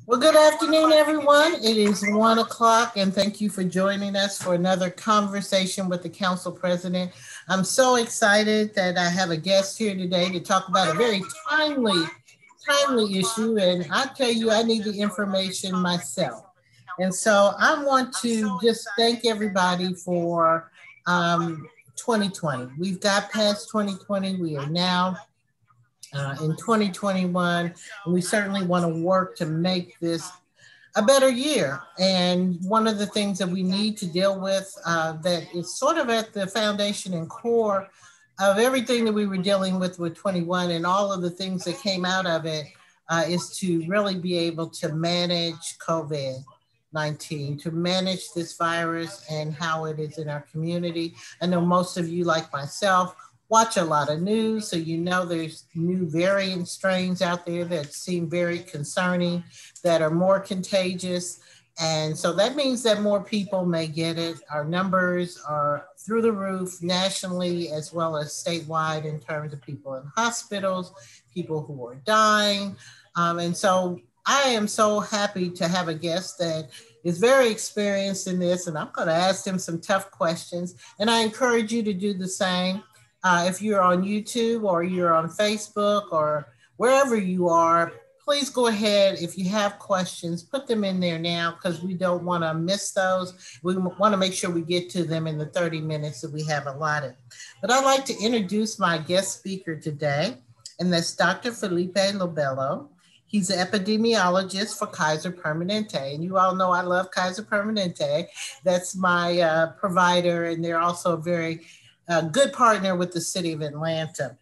Well, good afternoon, everyone. It is 1 o'clock, and thank you for joining us for another conversation with the Council President. I'm so excited that I have a guest here today to talk about a very timely issue. And I tell you, I need the information myself. And so I want to just thank everybody for 2020. We've got past 2020. We are now in 2021. And we certainly want to work to make this a better year. And one of the things that we need to deal with that is sort of at the foundation and core of everything that we were dealing with 21 and all of the things that came out of it is to really be able to manage COVID-19, to manage this virus and how it is in our community. I know most of you, like myself, watch a lot of news, so you know there's new variant strains out there that seem very concerning, that are more contagious. And so that means that more people may get it. Our numbers are through the roof nationally as well as statewide in terms of people in hospitals, people who are dying. And so I am so happy to have a guest that is very experienced in this, and I'm going to ask him some tough questions. And I encourage you to do the same. If you're on YouTube or you're on Facebook or wherever you are, please go ahead. If you have questions, put them in there now because we don't want to miss those. We want to make sure we get to them in the 30 minutes that we have allotted. But I'd like to introduce my guest speaker today, and that's Dr. Felipe Lobello. He's an epidemiologist for Kaiser Permanente. And you all know I love Kaiser Permanente. That's my provider, and they're also a very good partner with the city of Atlanta.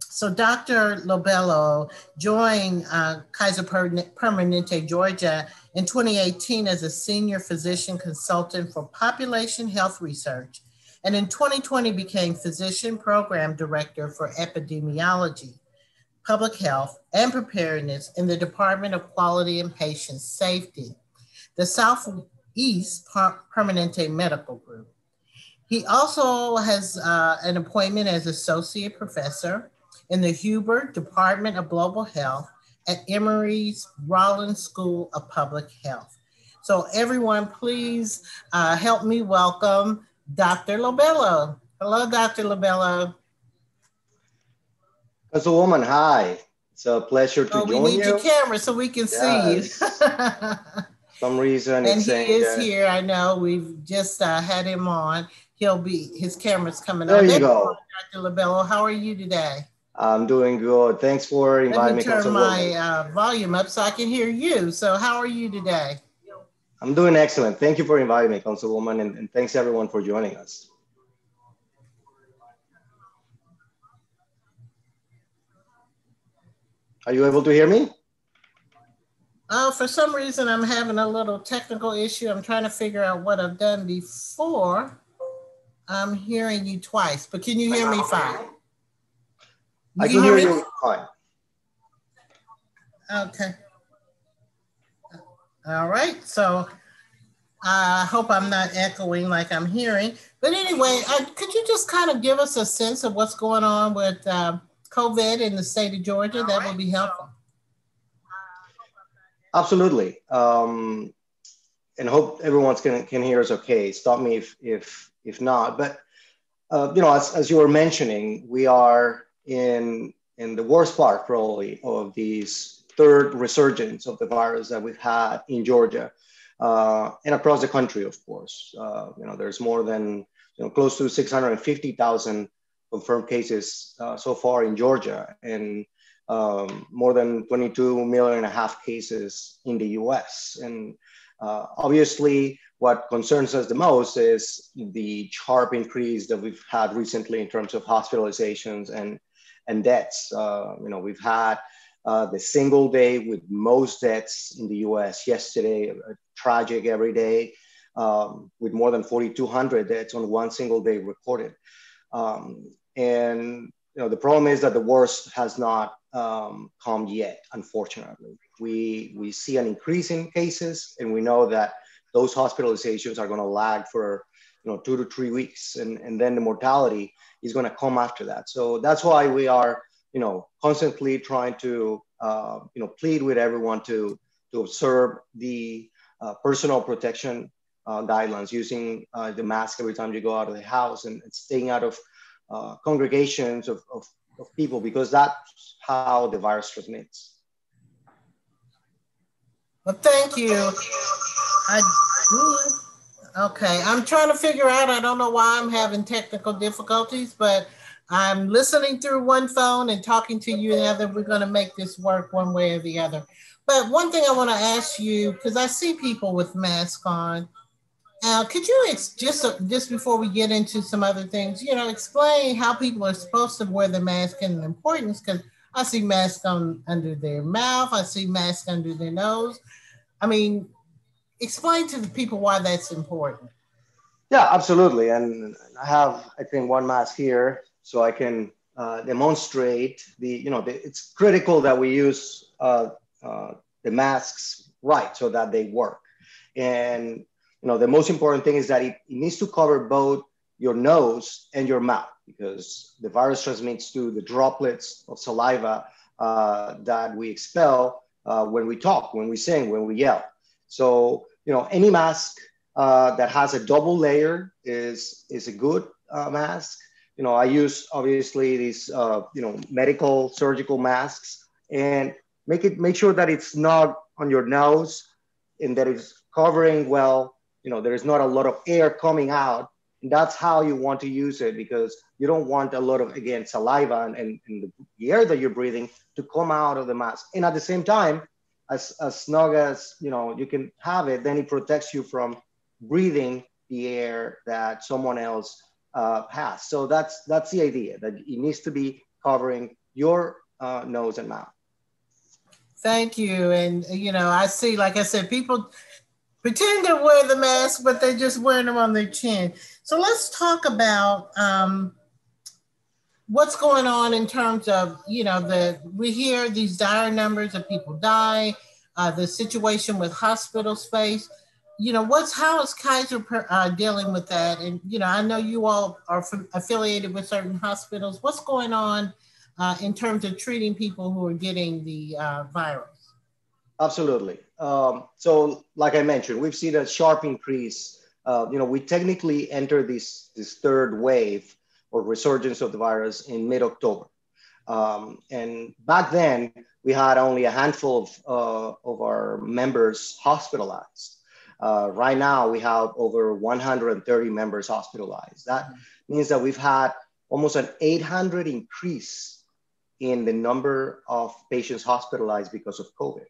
So Dr. Lobello joined Kaiser Permanente, Georgia in 2018 as a senior physician consultant for population health research. And in 2020 became physician program director for epidemiology, public health, and preparedness in the Department of Quality and Patient Safety, the Southeast Permanente Medical Group. He also has an appointment as associate professor in the Huber Department of Global Health at Emory's Rollins School of Public Health. So everyone, please help me welcome Dr. Lobello. Hello, Dr. Lobello. Councilwoman, hi. It's a pleasure to join you. We need your camera so we can see you. Some reason and he is here. I know we've just had him on. His camera's coming on. There you go. Dr. Lobello, how are you today? I'm doing good. Thanks for inviting me. Let me turn my volume up so I can hear you. So how are you today? I'm doing excellent. Thank you for inviting me, Councilwoman, and thanks everyone for joining us. Are you able to hear me? For some reason, I'm having a little technical issue. I'm trying to figure out what I've done before. I'm hearing you twice, but can you hear me fine? I can hear you fine. Okay. All right. So I hope I'm not echoing like I'm hearing. But anyway, could you just kind of give us a sense of what's going on with COVID in the state of Georgia? That would be helpful. Absolutely. And hope everyone can hear us okay. Stop me if not. But as you were mentioning, we are in the worst part probably of this third resurgence of the virus that we've had in Georgia and across the country, of course. There's more than close to 650,000 confirmed cases so far in Georgia, and more than 22 million and a half cases in the US. And obviously, what concerns us the most is the sharp increase that we've had recently in terms of hospitalizations and deaths. We've had the single day with most deaths in the US yesterday, tragic every day, with more than 4,200 deaths on one single day recorded. And the problem is that the worst has not come yet, unfortunately. We see an increase in cases, and we know that those hospitalizations are going to lag for 2 to 3 weeks, and then the mortality is going to come after that. So that's why we are constantly trying to plead with everyone to to observe the personal protection guidelines, using the mask every time you go out of the house, and staying out of congregations of people, because that's how the virus transmits. Well, thank you. Okay, I'm trying to figure out, I don't know why I'm having technical difficulties, but I'm listening through one phone and talking to you the other. We're going to make this work one way or the other. But one thing I want to ask you, because I see people with masks on, could you just before we get into some other things, explain how people are supposed to wear the mask and the importance? Because I see masks on under their mouth, I see masks under their nose. I mean, explain to the people why that's important. Yeah, absolutely. And I have, I think, one mask here, so I can demonstrate it's critical that we use the masks right, so that they work. And the most important thing is that it needs to cover both your nose and your mouth, because the virus transmits through the droplets of saliva that we expel when we talk, when we sing, when we yell. So, any mask that has a double layer is a good mask. I use obviously these medical surgical masks, and make sure that it's not on your nose and that it's covering well. There is not a lot of air coming out, and that's how you want to use it, because you don't want a lot of, again, saliva and the air that you're breathing to come out of the mask. And at the same time, as snug as you can have it, then it protects you from breathing the air that someone else has. So that's the idea, that it needs to be covering your nose and mouth. Thank you. And I see, like I said, people pretend to wear the mask, but they're just wearing them on their chin. So let's talk about what's going on in terms of, we hear these dire numbers of people die, the situation with hospital space. How is Kaiser dealing with that? And, I know you all are affiliated with certain hospitals. What's going on in terms of treating people who are getting the virus? Absolutely. So like I mentioned, we've seen a sharp increase. We technically entered this third wave or resurgence of the virus in mid-October. And back then, we had only a handful of our members hospitalized. Right now, we have over 130 members hospitalized. That means that we've had almost an 800 increase in the number of patients hospitalized because of COVID.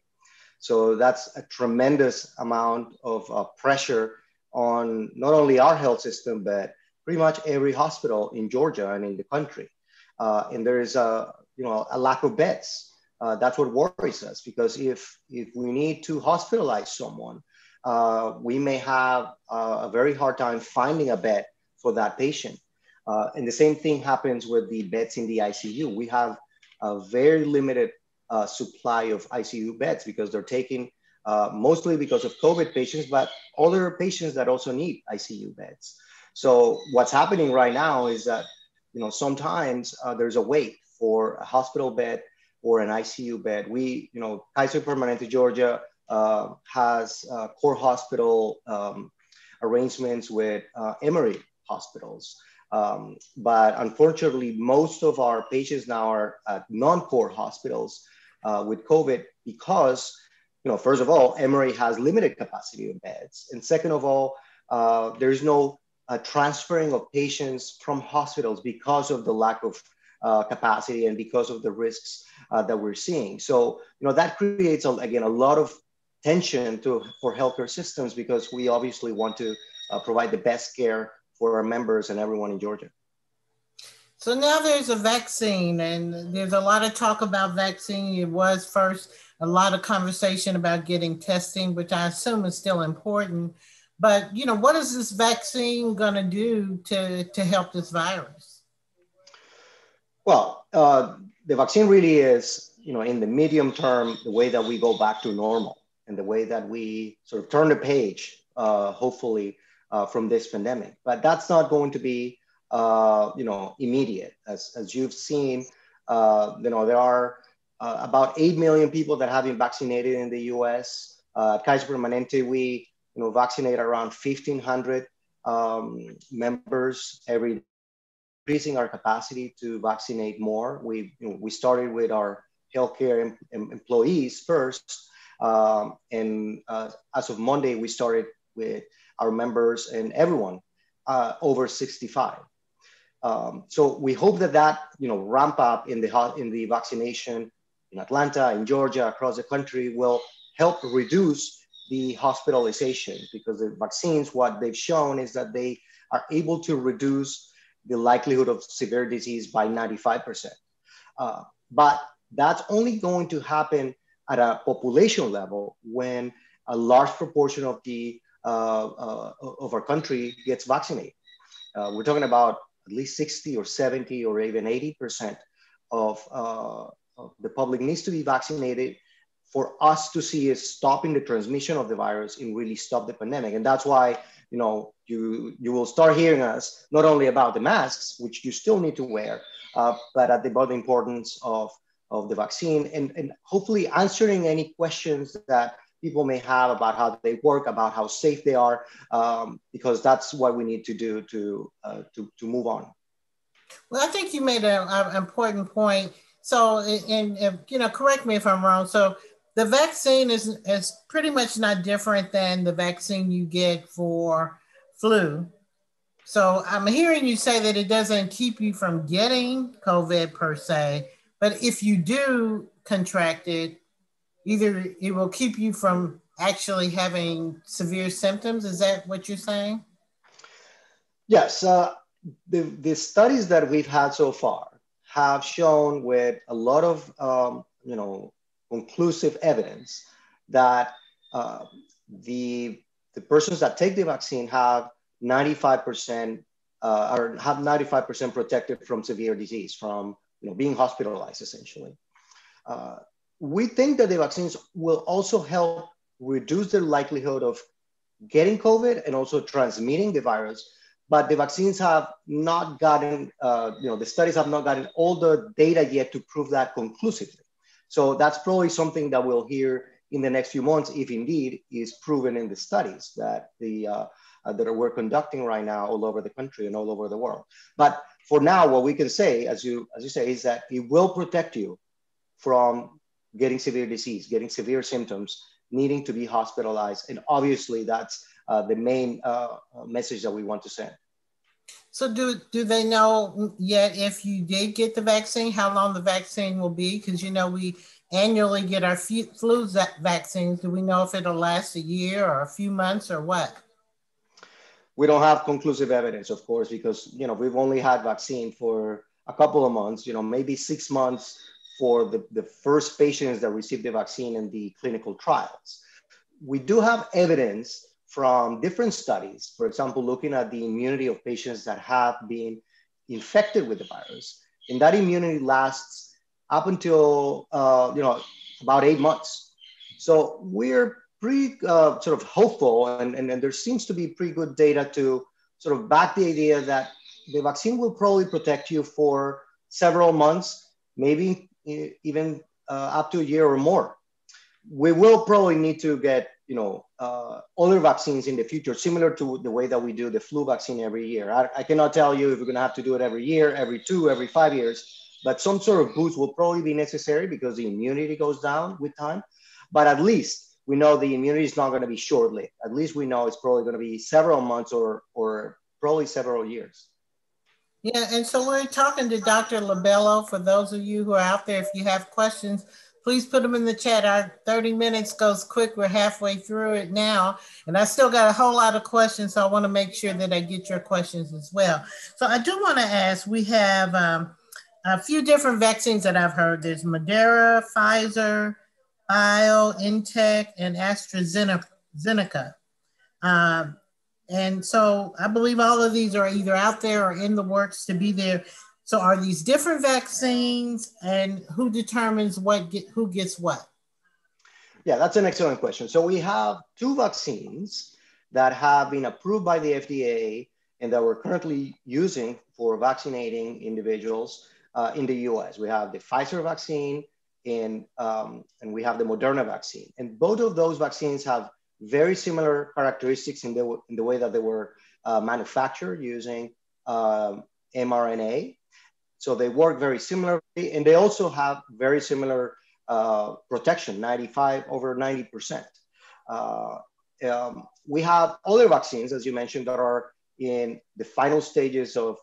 So that's a tremendous amount of pressure on not only our health system, but pretty much every hospital in Georgia and in the country. And there is a lack of beds. That's what worries us, because if we need to hospitalize someone, we may have a very hard time finding a bed for that patient. And the same thing happens with the beds in the ICU. We have a very limited supply of ICU beds, because they're taking mostly because of COVID patients, but other patients that also need ICU beds. So what's happening right now is that, sometimes there's a wait for a hospital bed or an ICU bed. Kaiser Permanente Georgia has core hospital arrangements with Emory hospitals. But unfortunately, most of our patients now are at non-core hospitals with COVID, because, first of all, Emory has limited capacity of beds. And second of all, there's no transferring of patients from hospitals because of the lack of capacity and because of the risks that we're seeing. So, that creates, again, a lot of tension for healthcare systems, because we obviously want to provide the best care for our members and everyone in Georgia. So now there's a vaccine, and there's a lot of talk about vaccine. It was first a lot of conversation about getting testing, which I assume is still important. But, what is this vaccine going to do to help this virus? Well, the vaccine really is, in the medium term, the way that we go back to normal, and the way that we sort of turn the page, hopefully, from this pandemic. But that's not going to be, immediate. As you've seen, there are about 8 million people that have been vaccinated in the US. At Kaiser Permanente, we vaccinate around 1,500 members every day, increasing our capacity to vaccinate more. We started with our healthcare employees first, and as of Monday, we started with our members and everyone over 65. So we hope that ramp up in the vaccination in Atlanta, in Georgia, across the country will help reduce the hospitalization, because the vaccines, what they've shown is that they are able to reduce the likelihood of severe disease by 95%. But that's only going to happen at a population level when a large proportion of our country gets vaccinated. We're talking about at least 60 or 70 or even 80% of the public needs to be vaccinated for us to see is stopping the transmission of the virus and really stop the pandemic. And that's why you will start hearing us not only about the masks, which you still need to wear, but about the importance of the vaccine, and hopefully answering any questions that people may have about how they work, about how safe they are, because that's what we need to do to move on. Well, I think you made an important point. So, and correct me if I'm wrong. So, the vaccine is pretty much not different than the vaccine you get for flu. So, I'm hearing you say that it doesn't keep you from getting COVID per se, but if you do contract it, either it will keep you from actually having severe symptoms. Is that what you're saying? Yes. The studies that we've had so far have shown with a lot of conclusive evidence that the persons that take the vaccine have 95% or have 95% protected from severe disease, from being hospitalized essentially. We think that the vaccines will also help reduce the likelihood of getting COVID and also transmitting the virus. But the vaccines have not gotten, the studies have not gotten all the data yet to prove that conclusively. So that's probably something that we'll hear in the next few months, if indeed is proven in the studies that that we're conducting right now all over the country and all over the world. But for now, what we can say, as you say, is that it will protect you from getting severe disease, getting severe symptoms, needing to be hospitalized. And obviously that's the main message that we want to send. So do they know yet if you did get the vaccine, how long the vaccine will be? Because, we annually get our flu vaccines. Do we know if it'll last a year or a few months or what? We don't have conclusive evidence, of course, because, we've only had vaccine for a couple of months, maybe 6 months for the first patients that received the vaccine in the clinical trials. We do have evidence from different studies, for example, looking at the immunity of patients that have been infected with the virus. And that immunity lasts up until, about 8 months. So we're pretty sort of hopeful, and there seems to be pretty good data to sort of back the idea that the vaccine will probably protect you for several months, maybe even up to a year or more. We will probably need to get, other vaccines in the future, similar to the way that we do the flu vaccine every year. I cannot tell you if we're going to have to do it every year, every 2, every 5 years, but some sort of boost will probably be necessary because the immunity goes down with time. But at least we know the immunity is not going to be short-lived. At least we know it's probably going to be several months or probably several years. Yeah, and so we're talking to Dr. Labello. For those of you who are out there, if you have questions, please put them in the chat. Our 30 minutes goes quick. We're halfway through it now. And I still got a whole lot of questions, so I want to make sure that I get your questions as well. So I do want to ask, we have a few different vaccines that I've heard. There's Moderna, Pfizer, BioNTech, and AstraZeneca. And so I believe all of these are either out there or in the works to be there. So are these different vaccines, and who determines who gets what? Yeah, that's an excellent question. So we have 2 vaccines that have been approved by the FDA and that we're currently using for vaccinating individuals in the US. We have the Pfizer vaccine and we have the Moderna vaccine. And both of those vaccines have very similar characteristics in the way that they were manufactured using mRNA. So they work very similarly, and they also have very similar protection, over 90%. We have other vaccines, as you mentioned, that are in the final stages of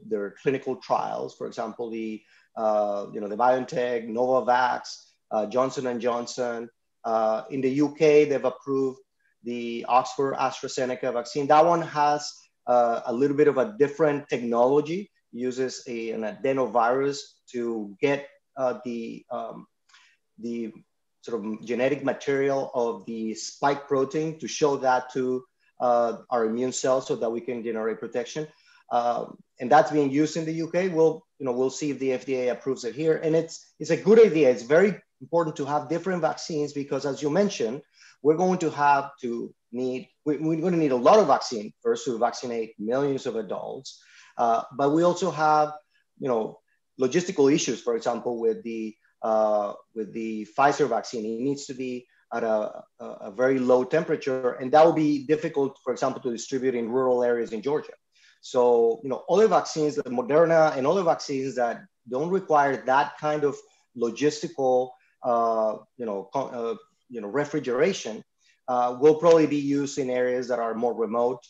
their clinical trials. For example, the BioNTech, Novavax, Johnson and Johnson. In the UK, they've approved the Oxford AstraZeneca vaccine. That one has a little bit of a different technology, uses an adenovirus to get the sort of genetic material of the spike protein to show that to our immune cells so that we can generate protection. And that's being used in the UK. We'll see if the FDA approves it here. And it's a good idea. It's very important to have different vaccines because, as you mentioned, we're going to need a lot of vaccine first to vaccinate millions of adults. But we also have, logistical issues. For example, with the Pfizer vaccine, it needs to be at a very low temperature, and that will be difficult, for example, to distribute in rural areas in Georgia. So, other vaccines, like Moderna and other vaccines that don't require that kind of logistical, refrigeration, will probably be used in areas that are more remote.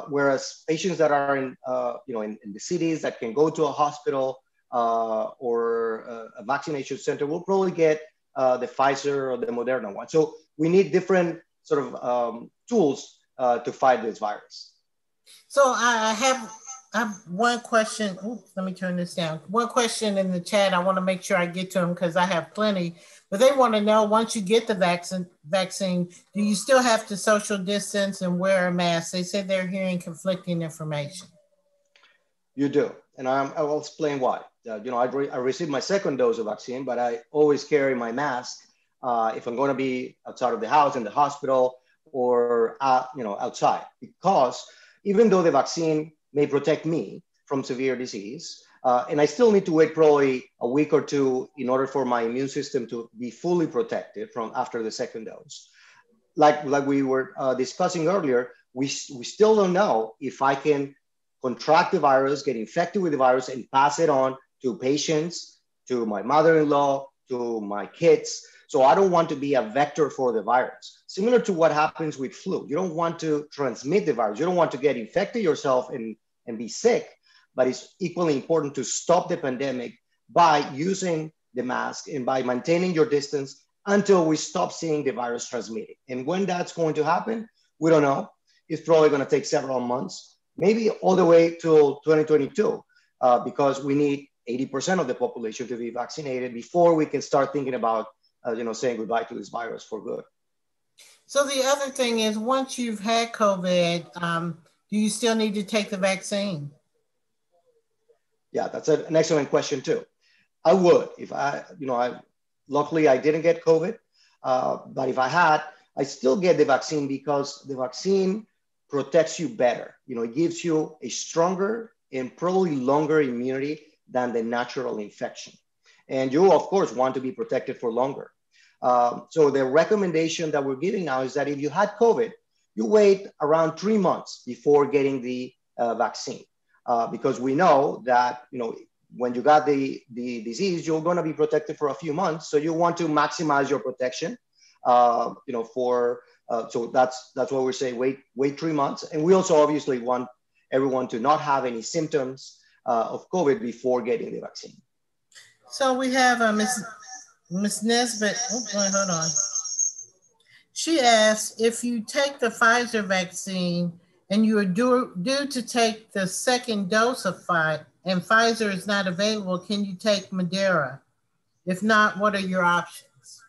Whereas patients that are in the cities that can go to a hospital or a vaccination center will probably get the Pfizer or the Moderna one. So we need different sort of tools to fight this virus. So I have one question. Oops, let me turn this down. One question in the chat. I want to make sure I get to them because I have plenty. But they want to know, once you get the vaccine, do you still have to social distance and wear a mask? They said they're hearing conflicting information. You do, and I will explain why. I received my second dose of vaccine, but I always carry my mask if I'm going to be outside of the house, in the hospital, or outside, because even though the vaccine may protect me from severe disease, and I still need to wait probably a week or two in order for my immune system to be fully protected from after the second dose. Like we were discussing earlier, we still don't know if I can contract the virus, get infected with the virus, and pass it on to patients, to my mother-in-law, to my kids. So I don't want to be a vector for the virus. Similar to what happens with flu. You don't want to transmit the virus. You don't want to get infected yourself and be sick. But it's equally important to stop the pandemic by using the mask and by maintaining your distance until we stop seeing the virus transmitting. And when that's going to happen, we don't know. It's probably going to take several months, maybe all the way till 2022, because we need 80% of the population to be vaccinated before we can start thinking about saying goodbye to this virus for good. So the other thing is, once you've had COVID, do you still need to take the vaccine? Yeah, that's an excellent question too. I would, if luckily I didn't get COVID, but if I had, I still get the vaccine because the vaccine protects you better. It gives you a stronger and probably longer immunity than the natural infection. And you, of course, want to be protected for longer. So the recommendation that we're giving now is that if you had COVID, you wait around 3 months before getting the vaccine. Because we know that, when you got the disease, you're going to be protected for a few months. So you want to maximize your protection, so that's why we say wait 3 months. And we also obviously want everyone to not have any symptoms of COVID before getting the vaccine. So we have Miss Nesbitt. Hold on. She asked, if you take the Pfizer vaccine and you are due to take the second dose of Pfizer, and Pfizer is not available, can you take Moderna? If not, what are your options?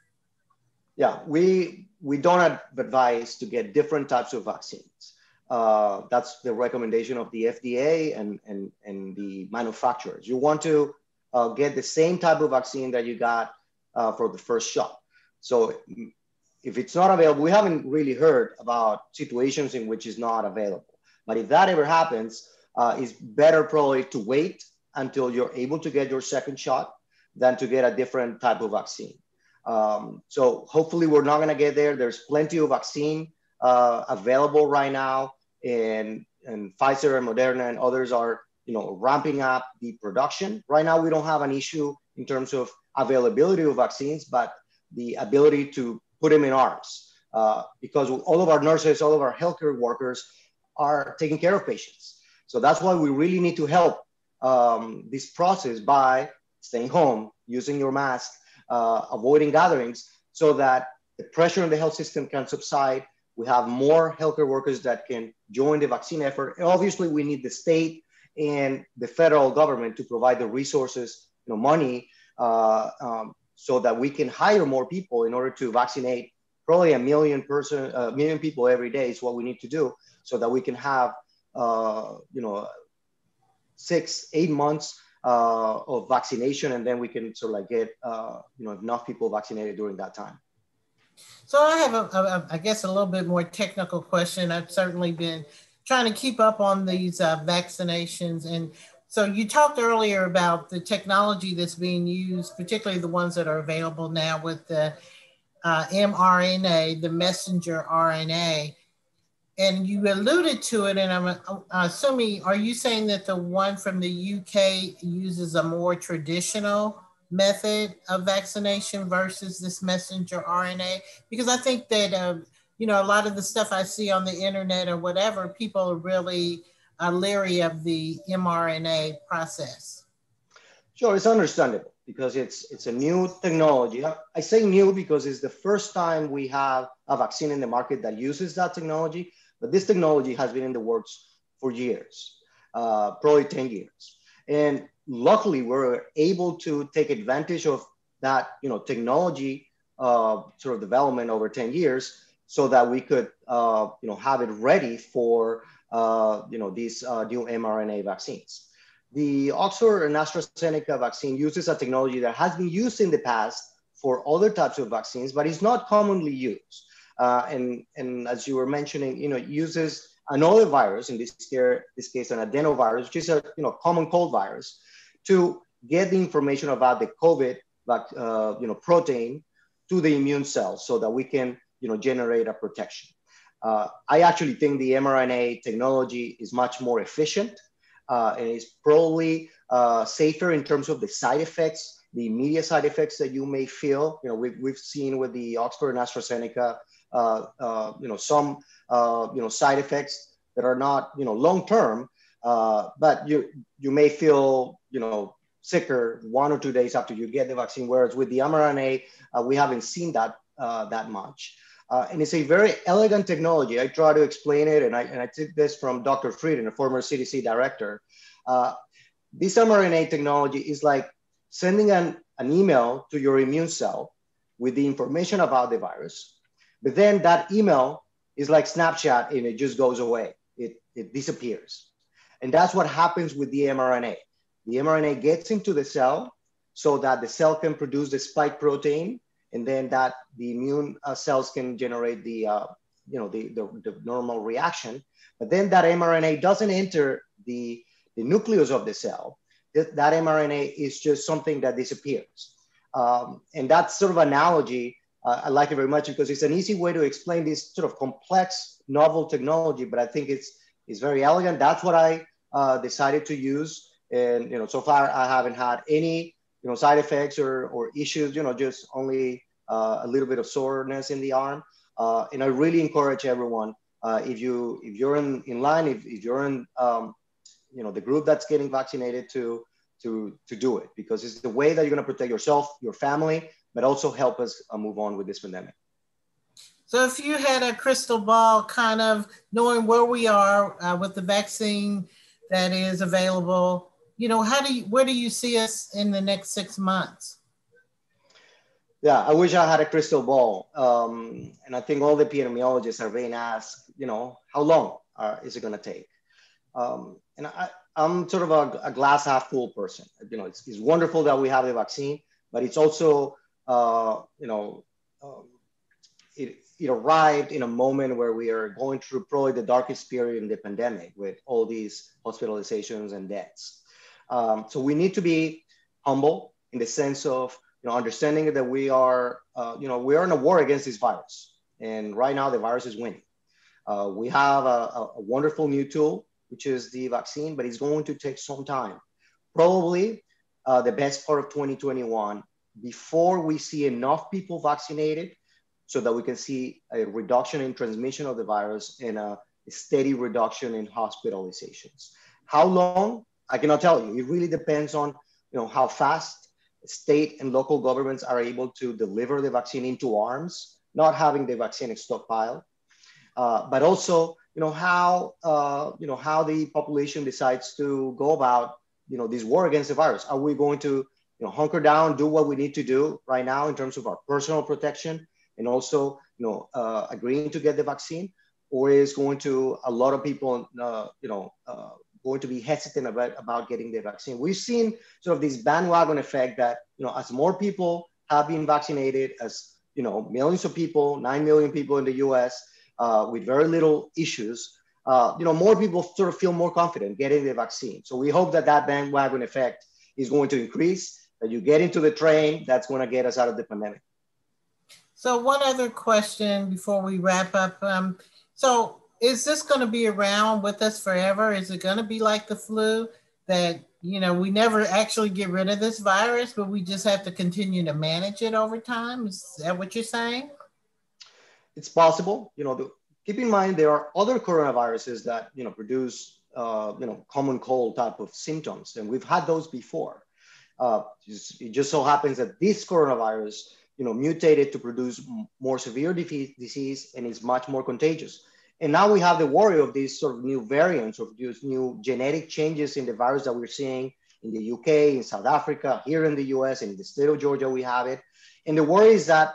Yeah, we don't advise to get different types of vaccines. That's the recommendation of the FDA and the manufacturers. You want to get the same type of vaccine that you got for the first shot. So if it's not available, we haven't really heard about situations in which it's not available. But if that ever happens, it's better probably to wait until you're able to get your second shot. than to get a different type of vaccine. So hopefully we're not going to get there. There's plenty of vaccine available right now, and Pfizer and Moderna and others are, ramping up the production. Right now, we don't have an issue in terms of availability of vaccines, but the ability to put them in arms, because all of our nurses, all of our healthcare workers are taking care of patients. So that's why we really need to help this process by staying home, using your mask, avoiding gatherings, so that the pressure on the health system can subside. We have more healthcare workers that can join the vaccine effort. And obviously, we need the state and the federal government to provide the resources, money, so that we can hire more people in order to vaccinate probably a million people every day is what we need to do, so that we can have 6-8 months of vaccination, and then we can sort of like get enough people vaccinated during that time. So I have I guess a little bit more technical question. I've certainly been trying to keep up on these vaccinations. And so you talked earlier about the technology that's being used, particularly the ones that are available now with the mRNA, the messenger RNA. And you alluded to it, and I'm assuming, are you saying that the one from the UK uses a more traditional method of vaccination versus this messenger RNA? Because I think that, a lot of the stuff I see on the internet or whatever, people are really leery of the mRNA process. Sure, it's understandable because it's a new technology. I say new because it's the first time we have a vaccine in the market that uses that technology, but this technology has been in the works for years, probably 10 years. And luckily, we're able to take advantage of that, technology sort of development over 10 years, so that we could, have it ready for, these new mRNA vaccines. The Oxford and AstraZeneca vaccine uses a technology that has been used in the past for other types of vaccines, but is not commonly used. And as you were mentioning, it uses another virus, in this case, an adenovirus, which is a common cold virus, to get the information about the COVID protein to the immune cells, so that we can generate a protection. I actually think the mRNA technology is much more efficient, and is probably safer in terms of the side effects, the immediate side effects that you may feel. We've seen with the Oxford and AstraZeneca, some side effects that are not long-term, but you may feel sicker 1 or 2 days after you get the vaccine. Whereas with the mRNA, we haven't seen that that much. And it's a very elegant technology. I try to explain it, and I took this from Dr. Frieden, a former CDC director. This mRNA technology is like sending an email to your immune cell with the information about the virus, but then that email is like Snapchat, and it just goes away. It disappears. And that's what happens with the mRNA. The mRNA gets into the cell so that the cell can produce the spike protein, and then that the immune cells can generate the normal reaction. But then that mRNA doesn't enter the nucleus of the cell. That mRNA is just something that disappears. And that's sort of analogy. I like it very much because it's an easy way to explain this sort of complex, novel technology, but I think it's very elegant. That's what I decided to use. And so far I haven't had any side effects or issues, just only a little bit of soreness in the arm. And I really encourage everyone, if you're in line, if you're in the group that's getting vaccinated, to do it, because it's the way that you're going to protect yourself, your family, but also help us move on with this pandemic. So if you had a crystal ball, kind of knowing where we are with the vaccine that is available, where do you see us in the next 6 months? Yeah, I wish I had a crystal ball. And I think all the epidemiologists are being asked, how long is it going to take? And I'm sort of a glass half full person. It's wonderful that we have the vaccine, but it's also, it arrived in a moment where we are going through probably the darkest period in the pandemic, with all these hospitalizations and deaths. So we need to be humble. in the sense of, understanding that we are, we are in a war against this virus. And right now the virus is winning. We have a wonderful new tool, which is the vaccine, but it's going to take some time. Probably the best part of 2021 before we see enough people vaccinated so that we can see a reduction in transmission of the virus and a steady reduction in hospitalizations. How long? I cannot tell you. It really depends on how fast state and local governments are able to deliver the vaccine into arms, not having the vaccine stockpile, but also how the population decides to go about this war against the virus. Are we going to hunker down, do what we need to do right now in terms of our personal protection, and also agreeing to get the vaccine, or is going to a lot of people going to be hesitant about getting the vaccine? We've seen sort of this bandwagon effect that as more people have been vaccinated, as millions of people, 9 million people in the U.S. With very little issues, more people sort of feel more confident getting the vaccine. So we hope that that bandwagon effect is going to increase, that you get into the train that's going to get us out of the pandemic. So one other question before we wrap up. So is this going to be around with us forever? Is it going to be like the flu that, we never actually get rid of this virus, but we just have to continue to manage it over time? Is that what you're saying? It's possible. Keep in mind there are other coronaviruses that produce common cold type of symptoms, and we've had those before. It just so happens that this coronavirus mutated to produce more severe disease and is much more contagious. And now we have the worry of these sort of new variants, of these new genetic changes in the virus that we're seeing in the UK, in South Africa, here in the US, and in the state of Georgia, we have it. And the worry is that,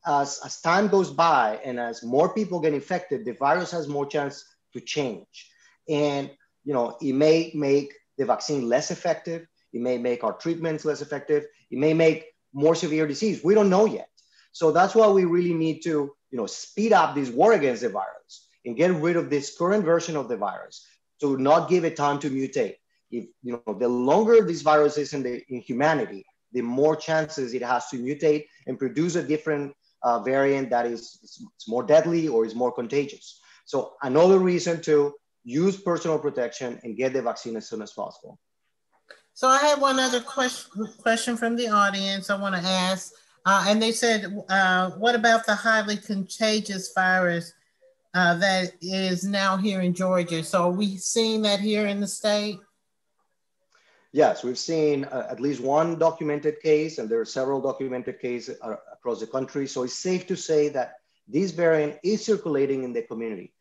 as time goes by and as more people get infected, the virus has more chance to change. And, it may make the vaccine less effective. It may make our treatments less effective. It may make more severe disease. We don't know yet. So that's why we really need to, speed up this war against the virus and get rid of this current version of the virus to not give it time to mutate. If, the longer this virus is in humanity, the more chances it has to mutate and produce a different variant that is more deadly or is more contagious. So another reason to use personal protection and get the vaccine as soon as possible. So I had one other question from the audience I want to ask. And they said, what about the highly contagious virus that is now here in Georgia? So are we seeing that here in the state? Yes, we've seen at least one documented case, and there are several documented cases across the country. So it's safe to say that this variant is circulating in the community.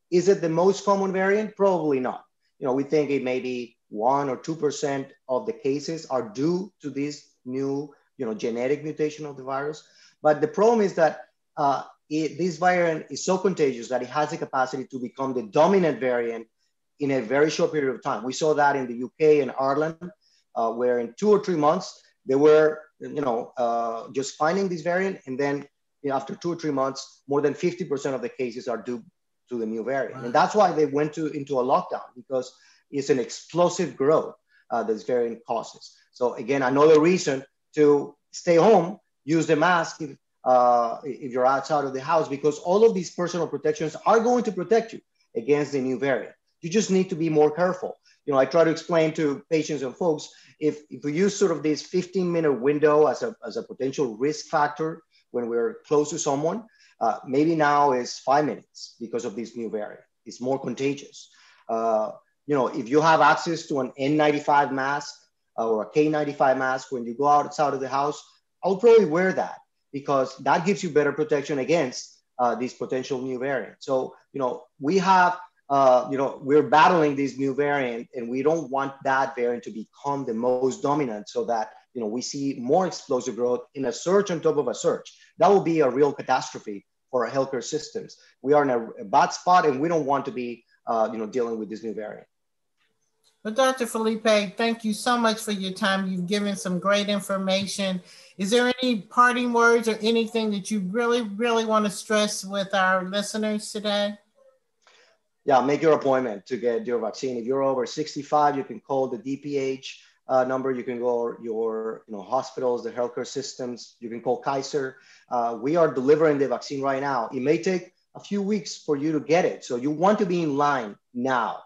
Is it the most common variant? Probably not. We think it may be 1 or 2% of the cases are due to this new, genetic mutation of the virus. But the problem is that this variant is so contagious that it has the capacity to become the dominant variant in a very short period of time. We saw that in the UK and Ireland, where in 2 or 3 months, they were, just finding this variant. And then after 2 or 3 months, more than 50% of the cases are due to the new variant. Wow. And that's why they went into a lockdown, because it's an explosive growth this variant causes. So again, another reason to stay home, use the mask if you're outside of the house, because all of these personal protections are going to protect you against the new variant. You just need to be more careful. I try to explain to patients and folks, if we use sort of this 15-minute window as a potential risk factor when we're close to someone, maybe now is 5 minutes because of this new variant. It's more contagious. If you have access to an N95 mask or a K95 mask when you go outside of the house, I'll probably wear that, because that gives you better protection against this potential new variant. So, we have, we're battling this new variant, and we don't want that variant to become the most dominant, so that, we see more explosive growth in a surge on top of a surge. That will be a real catastrophe for our healthcare systems. We are in a bad spot, and we don't want to be, dealing with this new variant. Well, Dr. Felipe, thank you so much for your time. You've given some great information. Is there any parting words or anything that you really, really want to stress with our listeners today? Yeah, make your appointment to get your vaccine. If you're over 65, you can call the DPH number. You can go your hospitals, the healthcare systems. You can call Kaiser. We are delivering the vaccine right now. It may take a few weeks for you to get it, so you want to be in line now.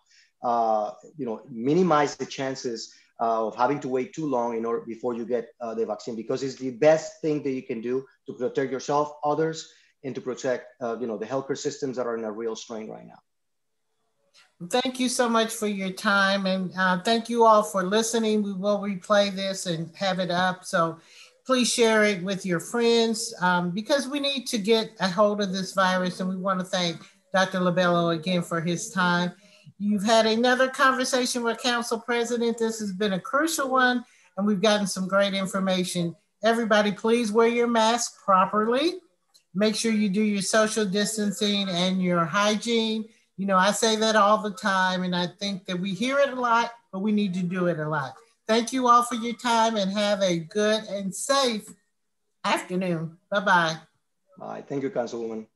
Minimize the chances of having to wait too long before you get the vaccine, because it's the best thing that you can do to protect yourself, others, and to protect the healthcare systems that are in a real strain right now. Thank you so much for your time, and thank you all for listening. We will replay this and have it up, so please share it with your friends, because we need to get a hold of this virus, and we want to thank Dr. Labello again for his time. You've had another conversation with Council President. This has been a crucial one, and we've gotten some great information. Everybody, please wear your mask properly. Make sure you do your social distancing and your hygiene. I say that all the time, and I think that we hear it a lot, but we need to do it a lot. Thank you all for your time, and have a good and safe afternoon. Bye-bye. Bye. Thank you, Councilwoman.